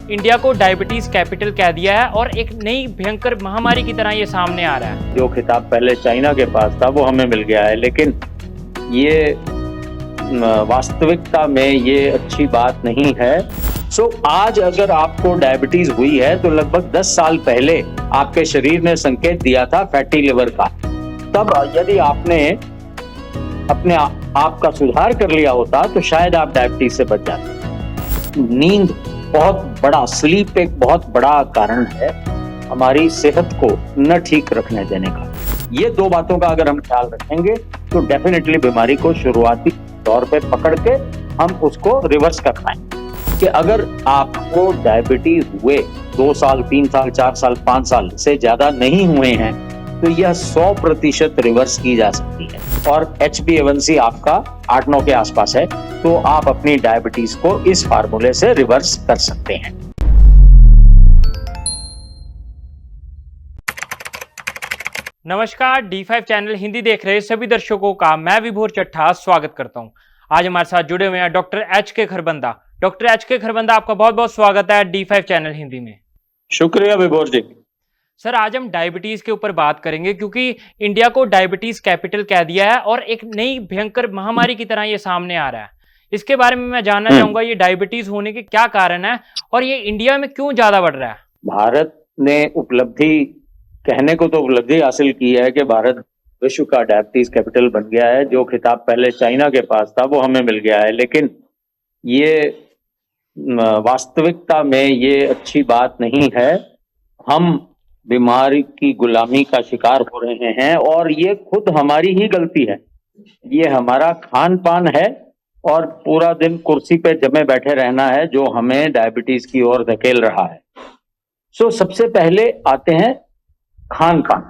India को diabetes capital कह दिया है और एक नई भयंकर महामारी की तरह ये सामने आ रहा है। जो खिताब पहले चाइना के पास था वो हमें मिल गया है, लेकिन ये वास्तविकता में ये अच्छी बात नहीं है। आज अगर आपको डायबिटीज हुई है तो लगभग 10 साल पहले आपके शरीर ने संकेत दिया था फैटी लिवर का। तब यदि आपने अपने आप का सुधार कर लिया होता तो शायद आप डायबिटीज से बच जाते। नींद स्लीप एक बहुत बड़ा कारण है हमारी सेहत को न ठीक रखने देने का। ये दो बातों का अगर हम ख्याल रखेंगे तो डेफिनेटली बीमारी को शुरुआती तौर पे पकड़ के हम उसको रिवर्स कर पाएंगे। कि अगर आपको डायबिटीज हुए 2 साल, 3 साल, 4 साल, 5 साल से ज्यादा नहीं हुए हैं तो यह 100% रिवर्स की जा सकती है और HbA1c आपका 8-9 के आसपास है तो आप अपनी डायबिटीज को इस फार्मूले से रिवर्स कर सकते हैं। नमस्कार, D5 चैनल हिंदी देख रहे सभी दर्शकों का मैं विभोर चट्ठा स्वागत करता हूं। आज हमारे साथ जुड़े हुए हैं doctor HK Kharbanda. Doctor HK Kharbanda, आपका बहुत बहुत स्वागत है D5 चैनल हिंदी में। शुक्रिया विभोर जी। सर, आज हम डायबिटीज के ऊपर बात करेंगे क्योंकि इंडिया को डायबिटीज कैपिटल कह दिया है और एक नई भयंकर महामारी की तरह ये सामने आ रहा है। इसके बारे में मैं जानना चाहूंगा, ये डायबिटीज होने के क्या कारण है और ये इंडिया में क्यों ज्यादा बढ़ रहा है? भारत ने कहने को तो उपलब्धि हासिल की है कि भारत विश्व का डायबिटीज कैपिटल बन गया है। जो खिताब पहले चाइना के पास था वो हमें मिल गया है, लेकिन ये वास्तविकता में ये अच्छी बात नहीं है। हम बीमारी की गुलामी का शिकार हो रहे हैं और ये खुद हमारी ही गलती है। ये हमारा खान पान है और पूरा दिन कुर्सी पे जमे बैठे रहना है जो हमें डायबिटीज की ओर धकेल रहा है। सबसे पहले आते हैं खान पान।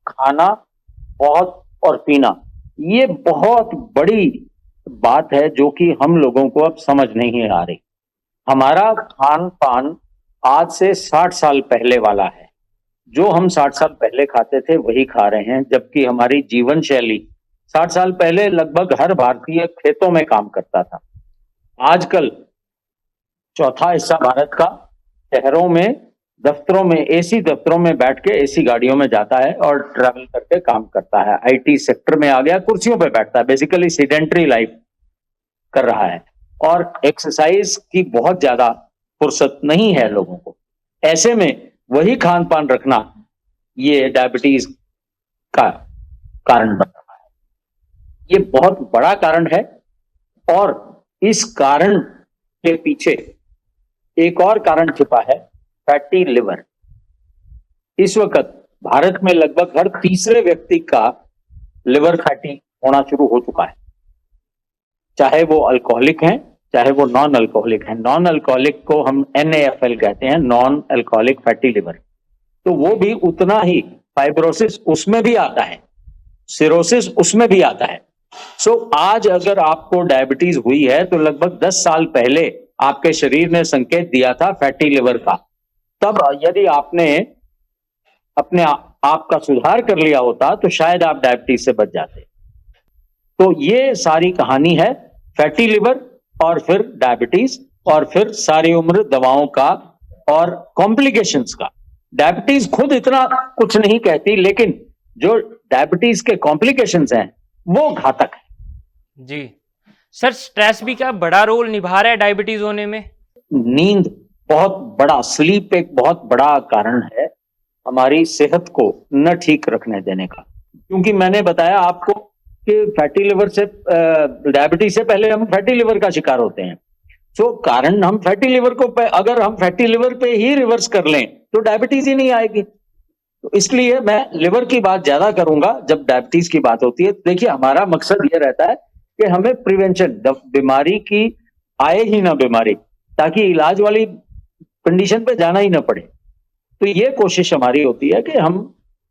खाना और पीना, ये बहुत बड़ी बात है जो कि हम लोगों को अब समझ नहीं आ रही। हमारा खान पान आज से 60 साल पहले वाला है। जो हम 60 साल पहले खाते थे वही खा रहे हैं, जबकि हमारी जीवन शैली 60 साल पहले लगभग हर भारतीय खेतों में काम करता था। आजकल चौथा हिस्सा भारत का शहरों में, दफ्तरों में, एसी दफ्तरों में बैठ के एसी गाड़ियों में जाता है और ट्रैवल करके काम करता है। IT सेक्टर में आ गया, कुर्सियों पे बैठता है, बेसिकली सेडेंटरी लाइफ कर रहा है और एक्सरसाइज की बहुत ज्यादा फुर्सत नहीं है लोगों को। ऐसे में वही खान पान रखना ये डायबिटीज का कारण बन रहा है। ये बहुत बड़ा कारण है और इस कारण के पीछे एक और कारण छिपा है, फैटी लिवर। इस वक्त भारत में लगभग हर तीसरे व्यक्ति का लिवर फैटी होना शुरू हो चुका है, चाहे वो अल्कोहलिक हैं चाहे वो नॉन अल्कोहलिक है। नॉन अल्कोहलिक को हम NAFL कहते हैं, नॉन अल्कोहलिक फैटी लिवर। तो वो भी उतना ही, फाइब्रोसिस उसमें भी आता है, सिरोसिस उसमें भी आता है। आज अगर आपको डायबिटीज हुई है तो लगभग 10 साल पहले आपके शरीर ने संकेत दिया था फैटी लिवर का। तब यदि आपने अपने आप का सुधार कर लिया होता तो शायद आप डायबिटीज से बच जाते। तो ये सारी कहानी है फैटी लिवर और फिर डायबिटीज और फिर सारी उम्र दवाओं का और कॉम्प्लिकेशंस का। डायबिटीज खुद इतना कुछ नहीं कहती, लेकिन जो डायबिटीज के कॉम्प्लिकेशंस हैं वो घातक है। जी सर, स्ट्रेस भी क्या बड़ा रोल निभा रहा है डायबिटीज होने में? नींद स्लीप एक बहुत बड़ा कारण है हमारी सेहत को न ठीक रखने देने का। क्योंकि मैंने बताया आपको कि फैटी लिवर से, डायबिटीज से पहले हम फैटी लिवर का शिकार होते हैं। कारण हम फैटी लिवर को अगर हम फैटी लिवर पे ही रिवर्स कर लें तो डायबिटीज ही नहीं आएगी। तो इसलिए मैं लिवर की बात ज्यादा करूंगा जब डायबिटीज की बात होती है। देखिए, हमारा मकसद ये रहता है कि हमें प्रिवेंशन, बीमारी की आए ही ना बीमारी, ताकि इलाज वाली कंडीशन पे जाना ही ना पड़े। तो ये कोशिश हमारी होती है कि हम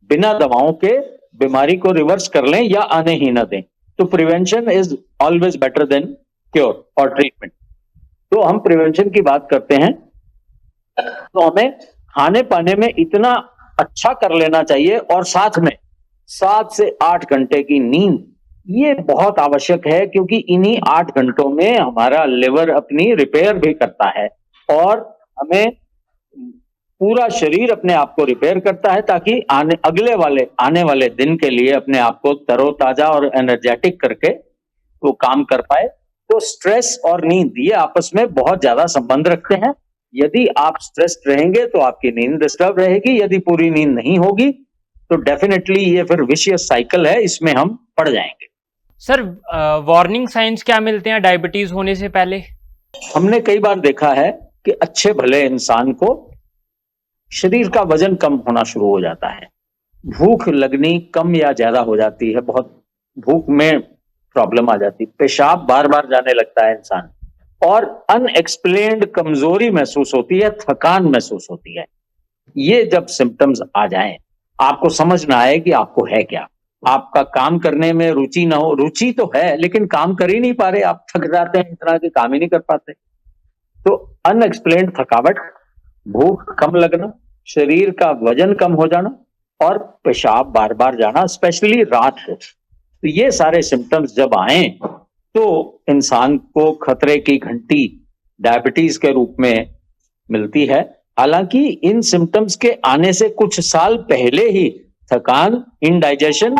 बिना दवाओं के बीमारी को रिवर्स कर लें या आने ही ना दें। तो prevention is always better than cure और ट्रीटमेंट। तो हम प्रिवेंशन की बात करते हैं तो हमें खाने पाने में इतना अच्छा कर लेना चाहिए और साथ में 7 से 8 घंटे की नींद ये बहुत आवश्यक है, क्योंकि इन्हीं 8 घंटों में हमारा लिवर अपनी रिपेयर भी करता है और हमें पूरा शरीर अपने आप को रिपेयर करता है ताकि आने वाले दिन के लिए अपने आप को तरोताजा और एनर्जेटिक करके वो काम कर पाए। तो स्ट्रेस और नींद ये आपस में बहुत ज्यादा संबंध रखते हैं। यदि आप स्ट्रेस्ड रहेंगे तो आपकी नींद डिस्टर्ब रहेगी, यदि पूरी नींद नहीं होगी तो डेफिनेटली ये फिर विशियस साइकिल है, इसमें हम पड़ जाएंगे। सर वार्निंग साइंस क्या मिलते हैं डायबिटीज होने से पहले? हमने कई बार देखा है कि अच्छे भले इंसान को शरीर का वजन कम होना शुरू हो जाता है, भूख लगनी कम या ज्यादा हो जाती है, बहुत भूख में प्रॉब्लम आ जाती है, पेशाब बार बार जाने लगता है इंसान, और अनएक्सप्लेन्ड कमजोरी महसूस होती है, थकान महसूस होती है। ये जब सिम्टम्स आ जाएं, आपको समझ ना आए कि आपको है क्या, आपका काम करने में रुचि ना हो, रुचि तो है लेकिन काम कर ही नहीं पा रहे, आप थक जाते हैं इतना कि काम ही नहीं कर पाते। तो अनएक्सप्लेन्ड थकावट, भूख कम लगना, शरीर का वजन कम हो जाना और पेशाब बार बार जाना, स्पेशली रात को, तो ये सारे सिम्टम्स जब आए तो इंसान को खतरे की घंटी डायबिटीज के रूप में मिलती है। हालांकि इन सिम्टम्स के आने से कुछ साल पहले ही थकान, इंडाइजेशन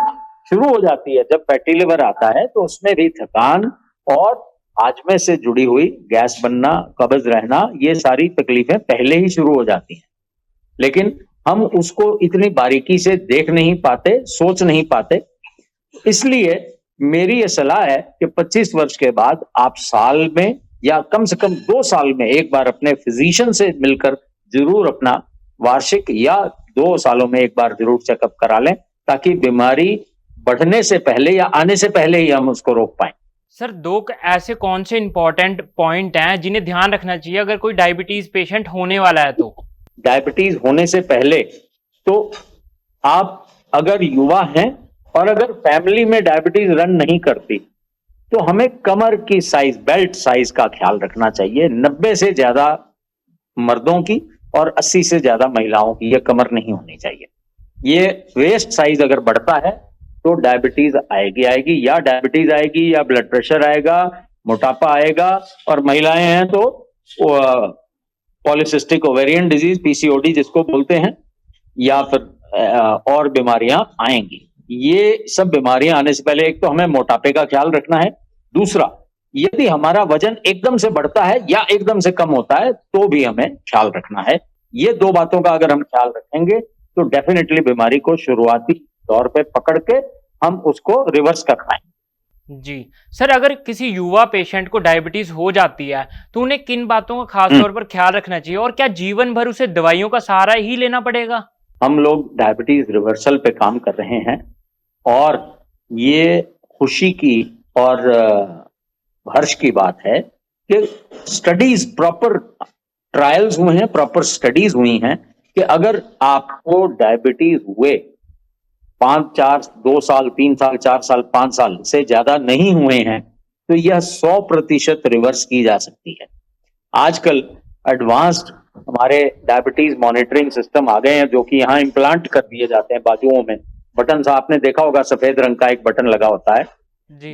शुरू हो जाती है। जब फैटी लिवर आता है तो उसमें भी थकान और हाजमे से जुड़ी हुई गैस बनना, कब्ज रहना, ये सारी तकलीफें पहले ही शुरू हो जाती हैं, लेकिन हम उसको इतनी बारीकी से देख नहीं पाते, सोच नहीं पाते। इसलिए मेरी ये सलाह है कि 25 वर्ष के बाद आप साल में या कम से कम 2 साल में एक बार अपने फिजिशियन से मिलकर जरूर अपना वार्षिक या 2 सालों में एक बार जरूर चेकअप करा लें, ताकि बीमारी बढ़ने से पहले या आने से पहले ही हम उसको रोक पाएं। सर दो ऐसे कौन से इंपॉर्टेंट पॉइंट हैं जिन्हें ध्यान रखना चाहिए अगर कोई डायबिटीज पेशेंट होने वाला है तो? डायबिटीज होने से पहले तो आप अगर युवा हैं और अगर फैमिली में डायबिटीज रन नहीं करती तो हमें कमर की साइज, बेल्ट साइज का ख्याल रखना चाहिए। 90 से ज्यादा मर्दों की और 80 से ज्यादा महिलाओं की ये कमर नहीं होनी चाहिए। ये वेस्ट साइज अगर बढ़ता है तो डायबिटीज आएगी, या डायबिटीज आएगी या ब्लड प्रेशर आएगा, मोटापा आएगा, और महिलाएं हैं तो पॉलिसिस्टिक ओवेरियन डिजीज, पीसीओडी जिसको बोलते हैं, या फिर और बीमारियां आएंगी। ये सब बीमारियां आने से पहले एक तो हमें मोटापे का ख्याल रखना है, दूसरा यदि हमारा वजन एकदम से बढ़ता है या एकदम से कम होता है तो भी हमें ख्याल रखना है। ये 2 बातों का अगर हम ख्याल रखेंगे तो डेफिनेटली बीमारी को शुरुआती तौर पे पकड़ के हम उसको रिवर्स कर पाएंगे। जी सर, अगर किसी युवा पेशेंट को डायबिटीज हो जाती है तो उन्हें किन बातों का खास तौर पर ख्याल रखना चाहिए, और क्या जीवन भर उसे दवाइयों का सहारा ही लेना पड़ेगा? हम लोग डायबिटीज रिवर्सल पे काम कर रहे हैं और ये खुशी की और हर्ष की बात है कि स्टडीज, प्रॉपर ट्रायल्स हुए हैं, प्रॉपर स्टडीज हुई हैं कि अगर आपको डायबिटीज हुए 2 साल, 3 साल, 4 साल, 5 साल से ज्यादा नहीं हुए हैं तो यह 100% रिवर्स की जा सकती है। आजकल एडवांस्ड हमारे डायबिटीज मॉनिटरिंग सिस्टम आ गए हैं जो कि यहाँ इम्प्लांट कर दिए जाते हैं बाजुओं में। बटन सा आपने देखा होगा, सफेद रंग का एक बटन लगा होता है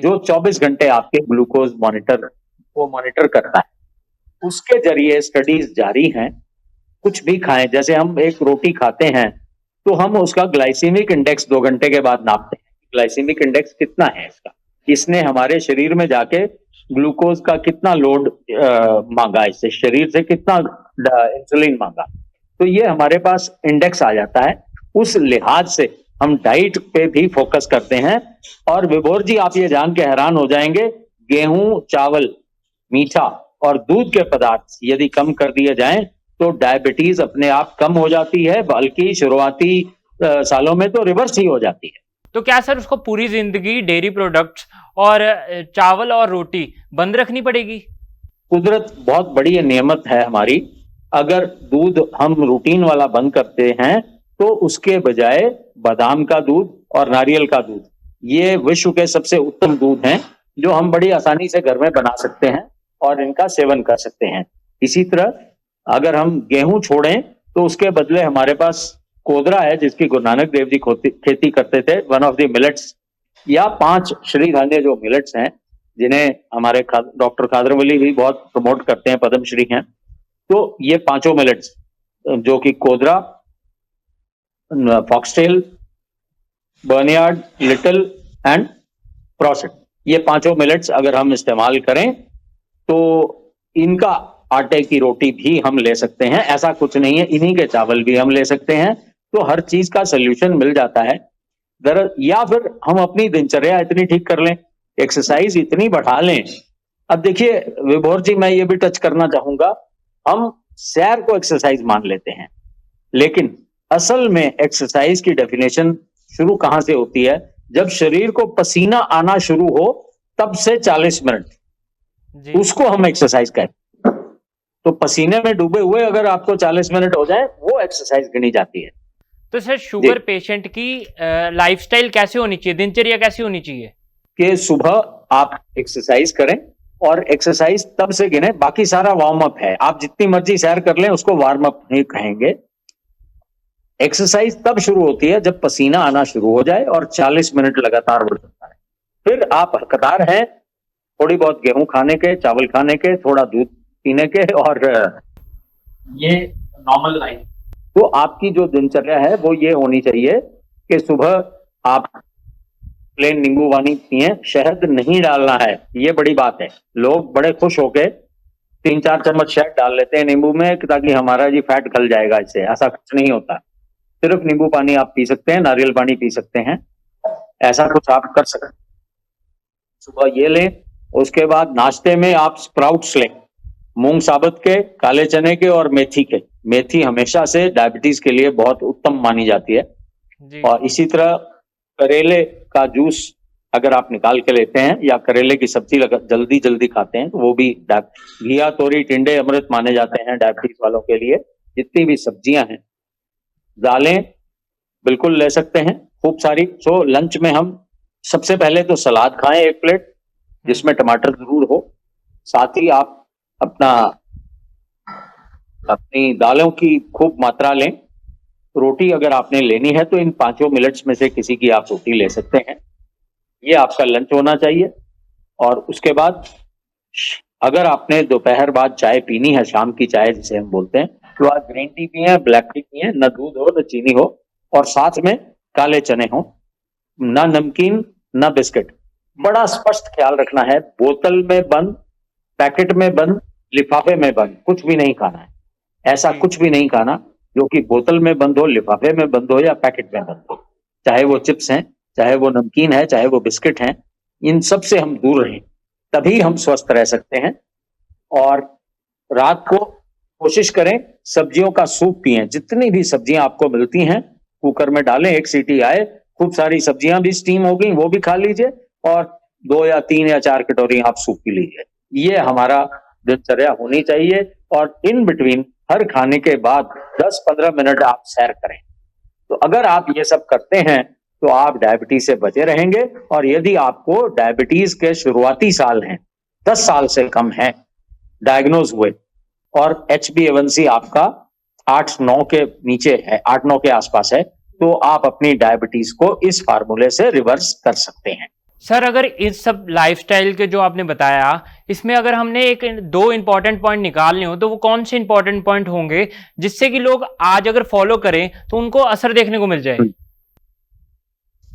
जो 24 घंटे आपके ग्लूकोज मॉनिटर करता है। उसके जरिए स्टडीज जारी हैं। कुछ भी खाएं, जैसे हम एक रोटी खाते हैं तो हम उसका ग्लाइसीमिक इंडेक्स 2 घंटे के बाद नापते हैं, ग्लाइसीमिक इंडेक्स कितना है इसका, इसने हमारे शरीर में जाके ग्लूकोज का कितना लोड मांगा, इससे शरीर से कितना इंसुलिन मांगा, तो ये हमारे पास इंडेक्स आ जाता है। उस लिहाज से हम डाइट पे भी फोकस करते हैं। और विभोर जी, आप ये जान के हैरान हो जाएंगे, गेहूं, चावल, मीठा और दूध के पदार्थ यदि कम कर दिए जाएं तो डायबिटीज अपने आप कम हो जाती है, बल्कि शुरुआती सालों में तो रिवर्स ही हो जाती है। तो क्या सर उसको पूरी जिंदगी डेयरी प्रोडक्ट्स और चावल और रोटी बंद रखनी पड़ेगी? कुदरत बहुत बड़ी नियामत है हमारी। अगर दूध हम रूटीन वाला बंद करते हैं तो उसके बजाय बादाम का दूध और नारियल का दूध, ये विश्व के सबसे उत्तम दूध हैं जो हम बड़ी आसानी से घर में बना सकते हैं और इनका सेवन कर सकते हैं। इसी तरह अगर हम गेहूं छोड़ें तो उसके बदले हमारे पास कोदरा है जिसकी गुरु नानक देव जी खेती करते थे, वन ऑफ द मिलेट्स, या 5 श्री धान्य जो मिलेट्स हैं जिन्हें हमारे डॉक्टर खादर वली भी बहुत प्रमोट करते हैं, पद्मश्री हैं। तो ये 5 मिलेट्स जो कि Kodra, foxtail, बर्नियार्ड, little and processed, ये पांचों मिलेट्स अगर हम इस्तेमाल करें तो इनका आटे की रोटी भी हम ले सकते हैं। ऐसा कुछ नहीं है, इन्हीं के चावल भी हम ले सकते हैं। तो हर चीज का सोल्यूशन मिल जाता है। या फिर हम अपनी दिनचर्या इतनी ठीक कर लें, एक्सरसाइज इतनी बढ़ा लें। अब देखिए विभोर जी, मैं ये भी टच करना चाहूंगा, हम सैर को एक्सरसाइज मान लेते हैं, लेकिन असल में एक्सरसाइज की डेफिनेशन शुरू कहां से होती है? जब शरीर को पसीना आना शुरू हो तब से 40 मिनट, जी। उसको हम एक्सरसाइज कहते हैं। तो पसीने में डूबे हुए अगर आपको 40 मिनट हो जाए, वो एक्सरसाइज गिनी जाती है। तो सर शुगर पेशेंट की लाइफस्टाइल कैसे होनी चाहिए, दिनचर्या कैसी होनी चाहिए? कि सुबह आप एक्सरसाइज करें, और एक्सरसाइज तब से गिने, बाकी सारा वार्म अप है। आप जितनी मर्जी सैर कर लें, उसको वार्म अप नहीं कहेंगे। एक्सरसाइज तब शुरू होती है जब पसीना आना शुरू हो जाए और 40 मिनट लगातार बढ़ सकता है। फिर आप हकदार हैं थोड़ी बहुत गेहूं खाने के, चावल खाने के, थोड़ा दूध पीने के, और ये नॉर्मल लाइफ। तो आपकी जो दिनचर्या है वो ये होनी चाहिए कि सुबह आप प्लेन नींबू पानी पिए, शहद नहीं डालना है, ये बड़ी बात है। लोग बड़े खुश होके 3-4 चम्मच शहद डाल लेते हैं नींबू में ताकि हमारा जी फैट गल जाएगा इससे। ऐसा कुछ नहीं होता। सिर्फ नींबू पानी आप पी सकते हैं, नारियल पानी पी सकते हैं, ऐसा कुछ आप कर सकते हैं। सुबह ये लें। उसके बाद नाश्ते में आप स्प्राउट्स लें, मूंग साबुत के, काले चने के और मेथी के। मेथी हमेशा से डायबिटीज के लिए बहुत उत्तम मानी जाती है। जी। और इसी तरह करेले का जूस अगर आप निकाल के लेते हैं, या करेले की सब्जी जल्दी जल्दी खाते हैं, तो वो भी घिया, तोरी, टिंडे अमृत माने जाते हैं डायबिटीज वालों के लिए। जितनी भी सब्जियां हैं, दालें बिल्कुल ले सकते हैं खूब सारी। सो लंच में हम सबसे पहले तो सलाद खाएं 1 प्लेट, जिसमें टमाटर जरूर हो। साथ ही आप अपनी दालों की खूब मात्रा लें। रोटी अगर आपने लेनी है तो इन पांचों मिलेट्स में से किसी की आप रोटी ले सकते हैं। ये आपका लंच होना चाहिए। और उसके बाद अगर आपने दोपहर बाद चाय पीनी है, शाम की चाय जिसे हम बोलते हैं, तो आप ग्रीन टी पिए, ब्लैक टी पिए, न दूध हो न चीनी हो, और साथ में काले चने हो, ना नमकीन ना बिस्किट। बड़ा स्पष्ट ख्याल रखना है, बोतल में बंद, पैकेट में बंद, लिफाफे में बंद कुछ भी नहीं खाना है। ऐसा कुछ भी नहीं खाना जो कि बोतल में बंद हो, लिफाफे में बंद हो या पैकेट में बंद हो। चाहे वो चिप्स हैं, चाहे वो नमकीन है, चाहे वो बिस्किट हैं, इन सब से हम दूर रहें, तभी हम स्वस्थ रह सकते हैं। और रात को कोशिश करें सब्जियों का सूप पिएं। जितनी भी सब्जियां आपको मिलती हैं कुकर में डालें, 1 सीटी आए, खूब सारी सब्जियां भी स्टीम हो गई, वो भी खा लीजिए, और 2 या 3 या 4 कटोरी आप सूप पी लीजिए। ये हमारा दिनचर्या होनी चाहिए। और इन बिटवीन हर खाने के बाद 10-15 मिनट आप सैर करें। तो अगर आप ये सब करते हैं तो आप डायबिटीज से बचे रहेंगे। और यदि आपको डायबिटीज के शुरुआती साल हैं, 10 साल से कम है डायग्नोज हुए, और HbA1c आपका 8-9 के नीचे है, 8-9 के आसपास है, तो आप अपनी डायबिटीज को इस फार्मूले से रिवर्स कर सकते हैं। सर अगर इस सब लाइफस्टाइल के जो आपने बताया, इसमें अगर हमने 2 इंपॉर्टेंट पॉइंट निकालने हो तो वो कौन से इंपॉर्टेंट पॉइंट होंगे जिससे कि लोग आज अगर फॉलो करें तो उनको असर देखने को मिल जाए?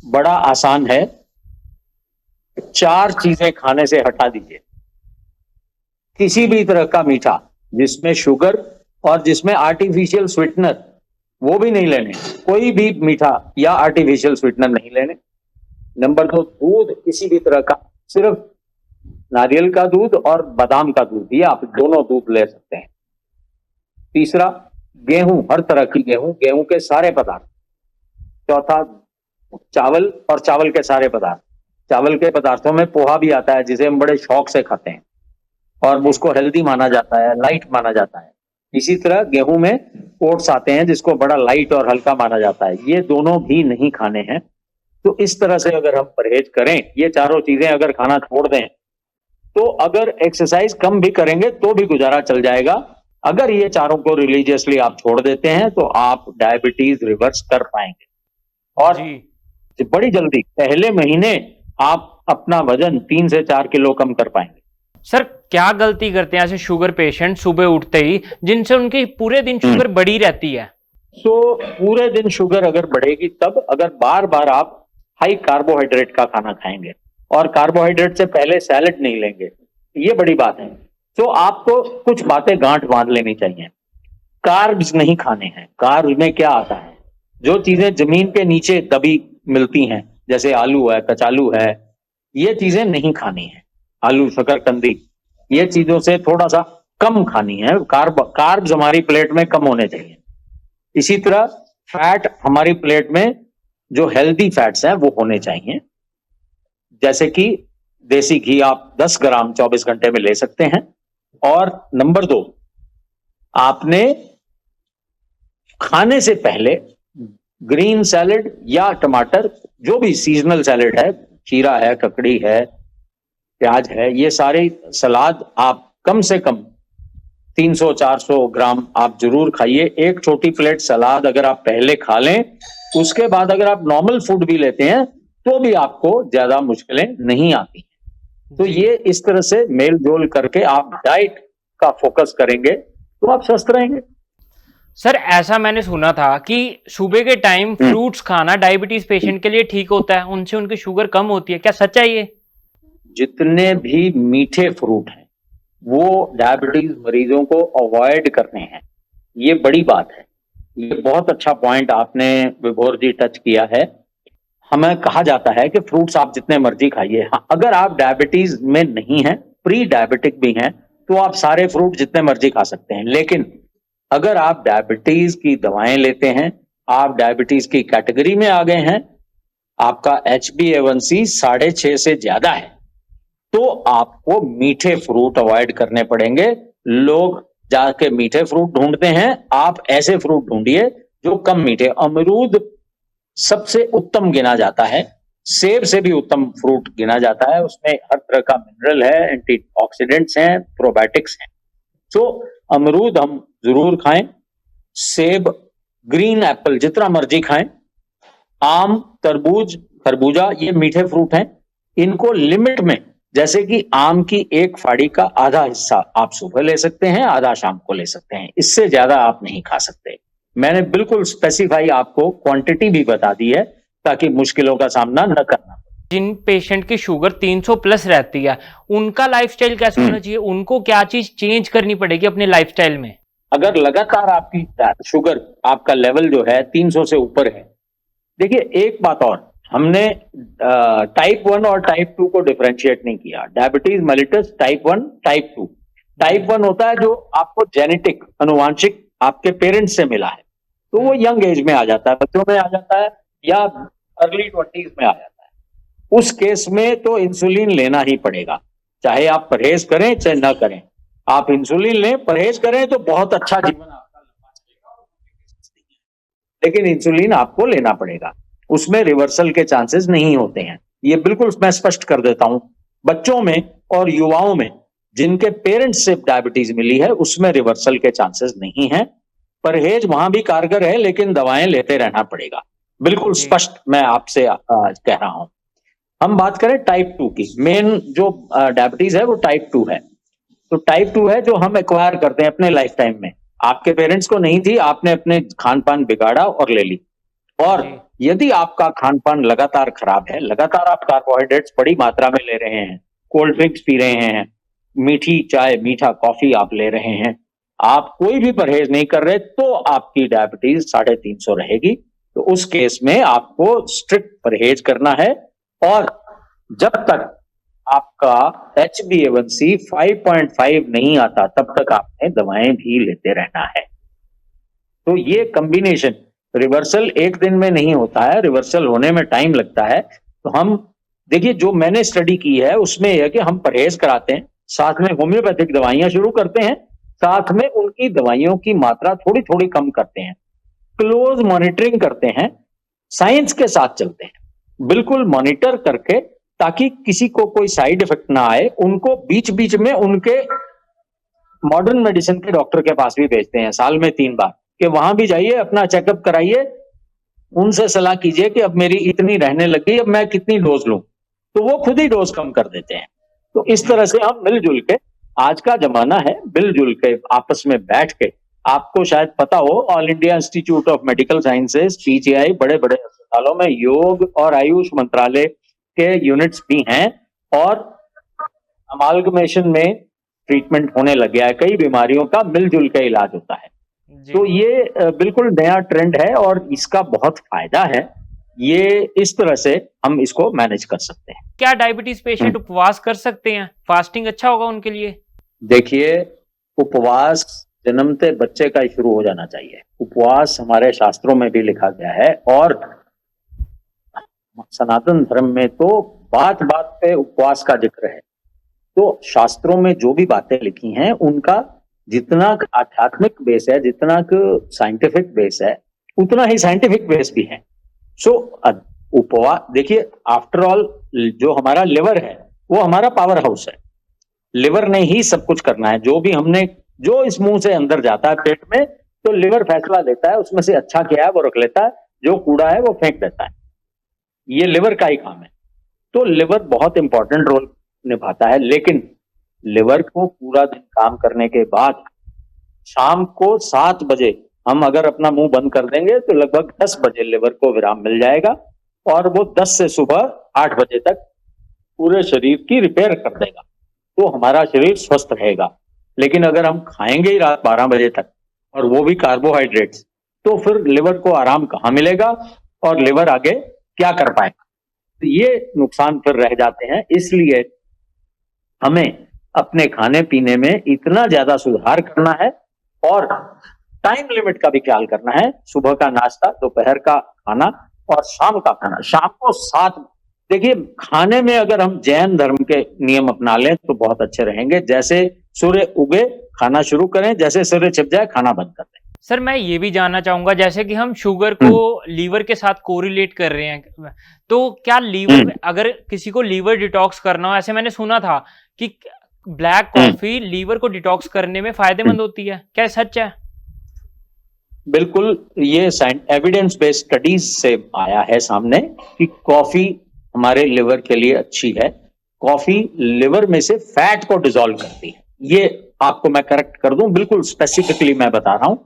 बड़ा आसान है, 4 चीजें खाने से हटा दीजिए। किसी भी तरह का मीठा जिसमें शुगर और जिसमें आर्टिफिशियल स्वीटनर, वो भी नहीं लेने। कोई भी मीठा या आर्टिफिशियल स्वीटनर नहीं लेने। नंबर 2, दूध किसी भी तरह का, सिर्फ नारियल का दूध और बादाम का दूध, ये आप दोनों दूध ले सकते हैं। तीसरा, गेहूं, हर तरह की गेहूं, गेहूं के सारे पदार्थ। चौथा, चावल और चावल के सारे पदार्थ। चावल के पदार्थों में पोहा भी आता है, जिसे हम बड़े शौक से खाते हैं और उसको हेल्दी माना जाता है, लाइट माना जाता है। इसी तरह गेहूं में ओट्स आते हैं जिसको बड़ा लाइट और हल्का माना जाता है। ये दोनों भी नहीं खाने हैं। तो इस तरह से अगर हम परहेज करें, ये चारों चीजें अगर खाना छोड़ दें, तो अगर एक्सरसाइज कम भी करेंगे तो भी गुजारा चल जाएगा। अगर ये चारों को रिलीजियसली आप छोड़ देते हैं तो आप डायबिटीज रिवर्स कर पाएंगे। और बड़ी जल्दी, पहले महीने आप अपना वजन 3 से 4 किलो कम कर पाएंगे। सर क्या गलती करते हैं ऐसे शुगर पेशेंट सुबह उठते ही जिनसे उनकी पूरे दिन शुगर बढ़ी रहती है? तो पूरे दिन शुगर अगर बढ़ेगी तब अगर बार बार आप हाई कार्बोहाइड्रेट का खाना खाएंगे और कार्बोहाइड्रेट से पहले सैलेड नहीं लेंगे, ये बड़ी बात है। तो आपको कुछ बातें गांठ बांध लेनी चाहिए। कार्ब्स नहीं खाने हैं। कार्ब्स में क्या आता है, जो चीजें जमीन के नीचे दबी मिलती हैं, जैसे आलू है, कचालू है, ये चीजें नहीं खानी है। आलू, शकरकंदी, ये चीजों से थोड़ा सा कम खानी है। कार्ब्स हमारी प्लेट में कम होने चाहिए। इसी तरह फैट हमारी प्लेट में जो हेल्दी फैट्स हैं वो होने चाहिए, जैसे कि देसी घी आप 10 ग्राम 24 घंटे में ले सकते हैं। और नंबर 2, आपने खाने से पहले ग्रीन सैलेड या टमाटर, जो भी सीजनल सैलेड है, खीरा है, ककड़ी है, प्याज है, ये सारे सलाद आप कम से कम 300-400 ग्राम आप जरूर खाइए। एक छोटी प्लेट सलाद अगर आप पहले खा लें, उसके बाद अगर आप नॉर्मल फूड भी लेते हैं तो भी आपको ज्यादा मुश्किलें नहीं आती। तो ये इस तरह से मेल जोल करके आप डाइट का फोकस करेंगे तो आप स्वस्थ रहेंगे। सर ऐसा मैंने सुना था कि सुबह के टाइम फ्रूट्स खाना डायबिटीज पेशेंट के लिए ठीक होता है, उनसे उनकी शुगर कम होती है, क्या सच है ये? जितने भी मीठे फ्रूट हैं वो डायबिटीज मरीजों को अवॉइड करने हैं, ये बड़ी बात है। ये बहुत अच्छा पॉइंट आपने विभोर जी टच किया है। हमें कहा जाता है कि फ्रूट्स आप जितने मर्जी खाइए। हाँ, अगर आप डायबिटीज में नहीं हैं, प्री डायबिटिक भी हैं, तो आप सारे फ्रूट जितने मर्जी खा सकते हैं। लेकिन अगर आप डायबिटीज की दवाएं लेते हैं, आप डायबिटीज की कैटेगरी में आ गए हैं, आपका HbA1c 6.5 से ज्यादा है, तो आपको मीठे फ्रूट अवॉइड करने पड़ेंगे। लोग जाके मीठे फ्रूट ढूंढते हैं, आप ऐसे फ्रूट ढूंढिए जो कम मीठे। अमरूद सबसे उत्तम गिना जाता है, सेब से भी उत्तम फ्रूट गिना जाता है। उसमें हर तरह का मिनरल है, एंटीऑक्सीडेंट्स हैं, प्रोबायोटिक्स हैं। तो अमरूद हम जरूर खाएं, सेब, ग्रीन एप्पल जितना मर्जी खाएं, आम, तरबूज, खरबूजा, ये मीठे फ्रूट हैं। इनको लिमिट में, जैसे कि आम की एक फाड़ी का आधा हिस्सा आप सुबह ले सकते हैं, आधा शाम को ले सकते हैं, इससे ज्यादा आप नहीं खा सकते। मैंने बिल्कुल स्पेसिफाई आपको क्वांटिटी भी बता दी है ताकि मुश्किलों का सामना न करना। जिन पेशेंट की शुगर 300 प्लस रहती है, उनका लाइफस्टाइल कैसे होना चाहिए? उनको क्या चीज चेंज करनी पड़ेगी अपने लाइफस्टाइल में? अगर लगातार आपकी शुगर, आपका लेवल जो है 300 से ऊपर है, देखिए एक बात और, हमने टाइप 1 और टाइप 2 को डिफरेंशिएट नहीं किया। Diabetes mellitus type 1, type 2। Type 1 होता है जो आपको जेनेटिक, अनुवांशिक आपके पेरेंट्स से मिला है, तो वो यंग एज में आ जाता है, बच्चों में आ जाता है या अर्ली 20s में आ जाता है। उस केस में तो इंसुलिन लेना ही पड़ेगा, चाहे आप परहेज करें चाहे ना करें। आप इंसुलिन लें, परहेज करें तो बहुत अच्छा जीवन आपका लंबा चलेगा, लेकिन इंसुलिन आपको लेना पड़ेगा। उसमें रिवर्सल के चांसेस नहीं होते हैं, ये बिल्कुल मैं स्पष्ट कर देता हूं। बच्चों में और युवाओं में जिनके पेरेंट्स से डायबिटीज मिली है, उसमें रिवर्सल के चांसेस नहीं है। परहेज वहां भी कारगर है, लेकिन दवाएं लेते रहना पड़ेगा। बिल्कुल स्पष्ट मैं आपसे कह रहा हूं। हम बात करें टाइप 2 की, मेन जो डायबिटीज है वो टाइप 2 है। तो टाइप 2 है जो हम एक्वायर करते हैं अपने लाइफ टाइम में। आपके पेरेंट्स को नहीं थी, आपने अपने खान पान बिगाड़ा और ले ली। और यदि आपका खान पान लगातार खराब है, लगातार आप कार्बोहाइड्रेट्स बड़ी मात्रा में ले रहे हैं, कोल्ड ड्रिंक्स पी रहे हैं, मीठी चाय, मीठा कॉफी आप ले रहे हैं, आप कोई भी परहेज नहीं कर रहे, तो आपकी डायबिटीज 350 रहेगी। तो उस केस में आपको स्ट्रिक्ट परहेज करना है, और जब तक आपका HbA1c 5.5 नहीं आता तब तक आपने दवाएं भी लेते रहना है। तो ये कॉम्बिनेशन, रिवर्सल एक दिन में नहीं होता है, रिवर्सल होने में टाइम लगता है। तो हम देखिए, जो मैंने स्टडी की है उसमें यह है कि हम परहेज कराते हैं, साथ में होम्योपैथिक दवाइयां शुरू करते हैं, साथ में उनकी दवाइयों की मात्रा थोड़ी थोड़ी कम करते हैं, क्लोज मॉनिटरिंग करते हैं, साइंस के साथ चलते हैं, बिल्कुल मॉनिटर करके, ताकि किसी को कोई साइड इफेक्ट ना आए। उनको बीच बीच में उनके मॉडर्न मेडिसिन के डॉक्टर के पास भी भेजते हैं साल में 3 बार, कि वहां भी जाइए, अपना चेकअप कराइए, उनसे सलाह कीजिए कि अब मेरी इतनी रहने लगी, अब मैं कितनी डोज लूं, तो वो खुद ही डोज कम कर देते हैं। तो इस तरह से हम मिलजुल के, आज का जमाना है मिलजुल के आपस में बैठ के, आपको शायद पता हो all India institute of medical sciences PGI बड़े बड़े अस्पतालों में योग और आयुष मंत्रालय के यूनिट्स भी हैं और अमालगमेशन में ट्रीटमेंट होने लग गया है, कई बीमारियों का मिलजुल के इलाज होता है। तो ये बिल्कुल नया ट्रेंड है और इसका बहुत फायदा है। ये इस तरह से हम इसको मैनेज कर सकते हैं। क्या डायबिटीज पेशेंट उपवास कर सकते हैं? फास्टिंग अच्छा होगा उनके लिए? देखिए, उपवास जन्मते बच्चे का ही शुरू हो जाना चाहिए। उपवास हमारे शास्त्रों में भी लिखा गया है और सनातन धर्म में तो बात बात पे उपवास का जिक्र है। तो शास्त्रों में जो भी बातें लिखी हैं उनका जितना आध्यात्मिक बेस है, जितना साइंटिफिक बेस है, उतना ही साइंटिफिक बेस भी है। सो उपवास, देखिए आफ्टर ऑल जो हमारा लिवर है वो हमारा पावर हाउस है। लिवर ने ही सब कुछ करना है। जो भी हमने, जो इस मुंह से अंदर जाता है पेट में, तो लिवर फैसला लेता है उसमें से अच्छा क्या है वो रख लेता है, जो कूड़ा है वो फेंक देता है। ये लिवर का ही काम है। तो लिवर बहुत इंपॉर्टेंट रोल निभाता है, लेकिन लिवर को पूरा दिन काम करने के बाद शाम को 7 बजे हम अगर अपना मुंह बंद कर देंगे तो लगभग 10 बजे लिवर को विराम मिल जाएगा और वो 10 से सुबह 8 बजे तक पूरे शरीर की रिपेयर कर देगा। तो हमारा शरीर स्वस्थ रहेगा। लेकिन अगर हम खाएंगे ही रात 12 बजे तक और वो भी कार्बोहाइड्रेट्स, तो फिर लिवर को आराम कहाँ मिलेगा और लिवर आगे क्या कर पाएगा? तो ये नुकसान फिर रह जाते हैं। इसलिए हमें अपने खाने पीने में इतना ज्यादा सुधार करना है और टाइम लिमिट का भी ख्याल करना है। सुबह का नाश्ता, दोपहर का खाना और शाम का खाना। शाम को 7, देखिए खाने में अगर हम जैन धर्म के नियम अपना लें तो बहुत अच्छे रहेंगे। जैसे सूर्य उगे खाना शुरू करें, जैसे सूर्य छिप जाए खाना बंद कर दें। सर मैं ये भी जानना चाहूंगा, जैसे कि हम शुगर को लीवर के साथ कोरिलेट कर रहे हैं, तो क्या लीवर, अगर किसी को लीवर डिटॉक्स करना हो, ऐसे मैंने सुना था कि ब्लैक कॉफी लीवर को डिटॉक्स करने में फायदेमंद होती है, क्या सच है? बिल्कुल, ये एविडेंस बेस्ड स्टडीज से आया है सामने कि कॉफी हमारे लिवर के लिए अच्छी है। कॉफी लिवर में से फैट को डिसॉल्व करती है। ये आपको मैं करेक्ट कर दूं, बिल्कुल स्पेसिफिकली मैं बता रहा हूं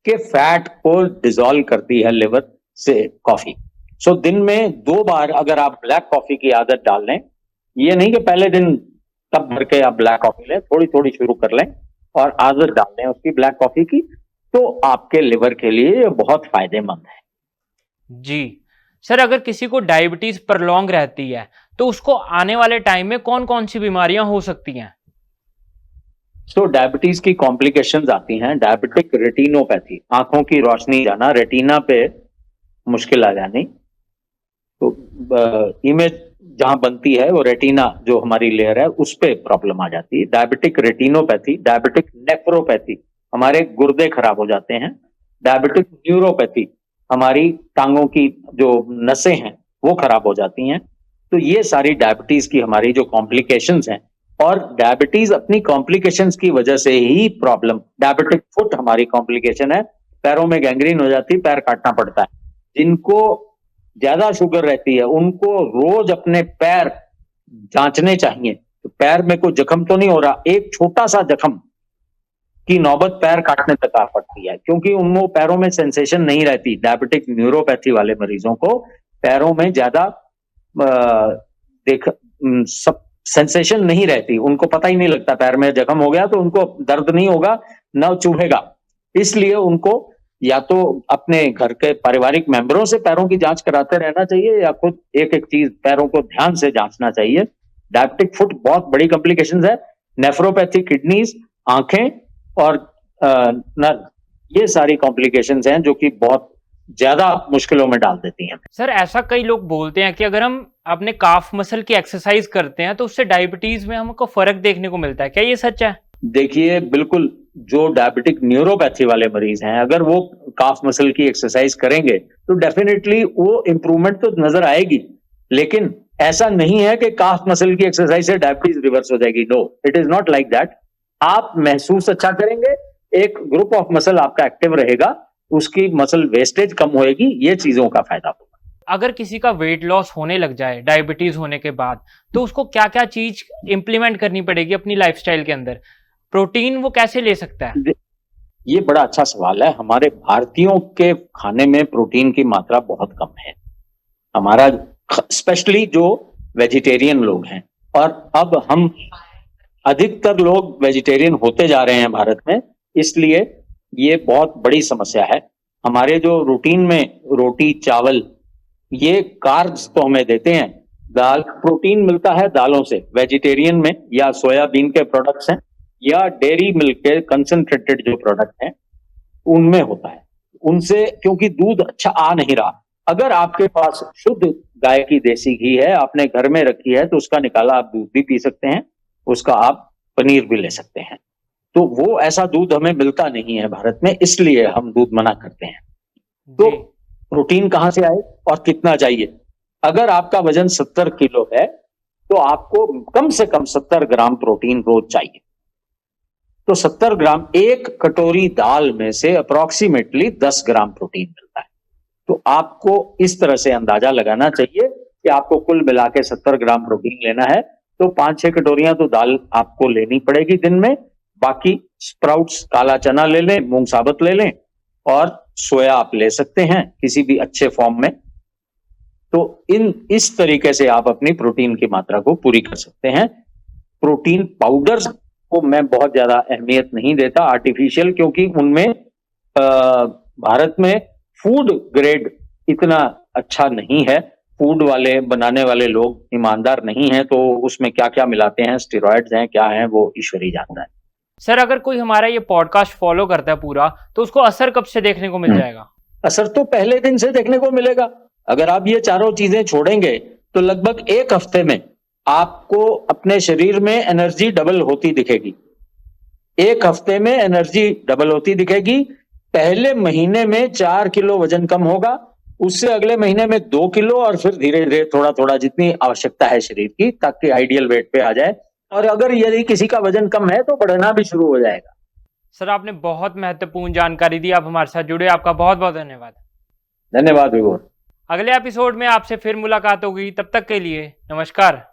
कि फैट को डिसॉल्व करती है लिवर से कॉफी। सो दिन में 2 बार अगर आप ब्लैक कॉफी की आदत डाल लें, ये नहीं कि पहले दिन तब भर के आप ब्लैक कॉफी लें, थोड़ी थोड़ी शुरू कर लें और आदत डाल लें उसकी ब्लैक कॉफी की, तो आपके लिवर के लिए बहुत फायदेमंद है। जी सर, अगर किसी को डायबिटीज प्रलॉन्ग रहती है तो उसको आने वाले टाइम में कौन कौन सी बीमारियां हो सकती हैं? तो डायबिटीज की कॉम्प्लिकेशंस आती हैं। डायबिटिक रेटिनोपैथी, आंखों की रोशनी जाना, रेटिना पे मुश्किल आ जानी। तो इमेज जहां बनती है वो रेटिना जो हमारी लेयर है उस पे प्रॉब्लम आ जाती है। डायबिटिक रेटिनोपैथी, डायबिटिक नेफ्रोपैथी, हमारे गुर्दे खराब हो जाते हैं। डायबिटिक न्यूरोपैथी, हमारी टांगों की जो नसें हैं वो खराब हो जाती हैं। तो ये सारी डायबिटीज की हमारी जो कॉम्प्लिकेशंस हैं, और डायबिटीज अपनी कॉम्प्लिकेशंस की वजह से ही प्रॉब्लम, डायबिटिक फुट हमारी कॉम्प्लिकेशन है, पैरों में गैंग्रीन हो जाती है, पैर काटना पड़ता है। जिनको ज्यादा शुगर रहती है उनको रोज अपने पैर जांचने चाहिए, तो पैर में कोई जख्म तो नहीं हो रहा। एक छोटा सा जख्म की नौबत पैर काटने तक आ पड़ती है, क्योंकि उनको पैरों में सेंसेशन नहीं रहती। डायबिटिक न्यूरोपैथी वाले मरीजों को पैरों में ज्यादा सब सेंसेशन नहीं रहती, उनको पता ही नहीं लगता पैर में जख्म हो गया तो उनको दर्द नहीं होगा, न चुभेगा। इसलिए उनको या तो अपने घर के पारिवारिक मेंबरों से पैरों की जांच कराते रहना चाहिए या खुद एक एक चीज पैरों को ध्यान से जांचना चाहिए। डायबिटिक फुट बहुत बड़ी कॉम्प्लिकेशंस है। नेफ्रोपैथी, किडनीज, आंखें और नर्व, ये सारी कॉम्प्लिकेशंस हैं जो कि बहुत ज्यादा मुश्किलों में डाल देती हैं। सर ऐसा कई लोग बोलते हैं कि अगर हम अपने काफ मसल की एक्सरसाइज करते हैं तो उससे डायबिटीज में हमको फर्क देखने को मिलता है, क्या ये सच है? देखिए, बिल्कुल, जो डायबिटिक न्यूरोपैथी वाले मरीज हैं अगर वो काफ मसल की एक्सरसाइज करेंगे तो डेफिनेटली वो इंप्रूवमेंट तो नजर आएगी, लेकिन ऐसा नहीं है कि काफ मसल की एक्सरसाइज से डायबिटीज रिवर्स हो जाएगी। No, it is not like that. आप महसूस अच्छा करेंगे, एक ग्रुप ऑफ मसल आपका एक्टिव रहेगा, उसकी मसल वेस्टेज कम होएगी, ये चीजों का फायदा होगा। अगर किसी का वेट लॉस होने लग जाए डायबिटीज होने के बाद, तो उसको क्या क्या चीज इंप्लीमेंट करनी पड़ेगी अपनी लाइफस्टाइल के अंदर? प्रोटीन वो कैसे ले सकता है? ये बड़ा अच्छा सवाल है। हमारे भारतीयों के खाने में प्रोटीन की मात्रा बहुत कम है। हमारा स्पेशली जो वेजिटेरियन लोग हैं, और अब हम अधिकतर लोग वेजिटेरियन होते जा रहे हैं भारत में, इसलिए ये बहुत बड़ी समस्या है। हमारे जो रूटीन में रोटी चावल ये कार्ब्स तो हमें देते हैं, दाल प्रोटीन मिलता है दालों से, वेजिटेरियन में या सोयाबीन के प्रोडक्ट्स हैं या डेयरी मिल्क के कंसंट्रेटेड जो प्रोडक्ट हैं उनमें होता है। उनसे क्योंकि दूध अच्छा आ नहीं रहा, अगर आपके पास शुद्ध गाय की देसी घी है, आपने घर में रखी है, तो उसका निकाला आप दूध भी पी सकते हैं, उसका आप पनीर भी ले सकते हैं। तो वो ऐसा दूध हमें मिलता नहीं है भारत में, इसलिए हम दूध मना करते हैं। तो प्रोटीन कहां से आए और कितना चाहिए? अगर आपका वजन 70 किलो है तो आपको कम से कम 70 ग्राम प्रोटीन रोज चाहिए। तो 70 ग्राम, एक कटोरी दाल में से अप्रोक्सीमेटली 10 ग्राम प्रोटीन मिलता है। तो आपको इस तरह से अंदाजा लगाना चाहिए कि आपको कुल मिला के 70 ग्राम प्रोटीन लेना है, तो 5-6 कटोरियां तो दाल आपको लेनी पड़ेगी दिन में। बाकी स्प्राउट्स, काला चना ले लें, मूंग साबुत ले लें, और सोया आप ले सकते हैं किसी भी अच्छे फॉर्म में। तो इस तरीके से आप अपनी प्रोटीन की मात्रा को पूरी कर सकते हैं। प्रोटीन पाउडर्स को मैं बहुत ज्यादा अहमियत नहीं देता आर्टिफिशियल, क्योंकि उनमें भारत में फूड ग्रेड इतना अच्छा नहीं है। फूड वाले बनाने वाले लोग ईमानदार नहीं हैं, तो उसमें क्या क्या मिलाते हैं, स्टेरॉइड्स हैं क्या हैं, वो ईश्वर ही जानता है। सर, अगर कोई हमारा ये पॉडकास्ट फॉलो करता है पूरा, तो उसको असर कब से देखने को मिल जाएगा? असर तो पहले दिन से देखने को मिलेगा। अगर आप ये चारों चीजें छोड़ेंगे तो लगभग 1 हफ्ते में आपको अपने शरीर में एनर्जी डबल होती दिखेगी। 1 हफ्ते में एनर्जी डबल होती दिखेगी। पहले महीने में 4 किलो वजन कम होगा, उससे अगले महीने में 2 किलो, और फिर धीरे धीरे थोड़ा थोड़ा जितनी आवश्यकता है शरीर की, ताकि आइडियल वेट पे आ जाए। और अगर यदि किसी का वजन कम है तो बढ़ना भी शुरू हो जाएगा। सर, आपने बहुत महत्वपूर्ण जानकारी दी। आप हमारे साथ जुड़े, आपका बहुत बहुत धन्यवाद। धन्यवाद विभोर। अगले एपिसोड में आपसे फिर मुलाकात होगी, तब तक के लिए नमस्कार।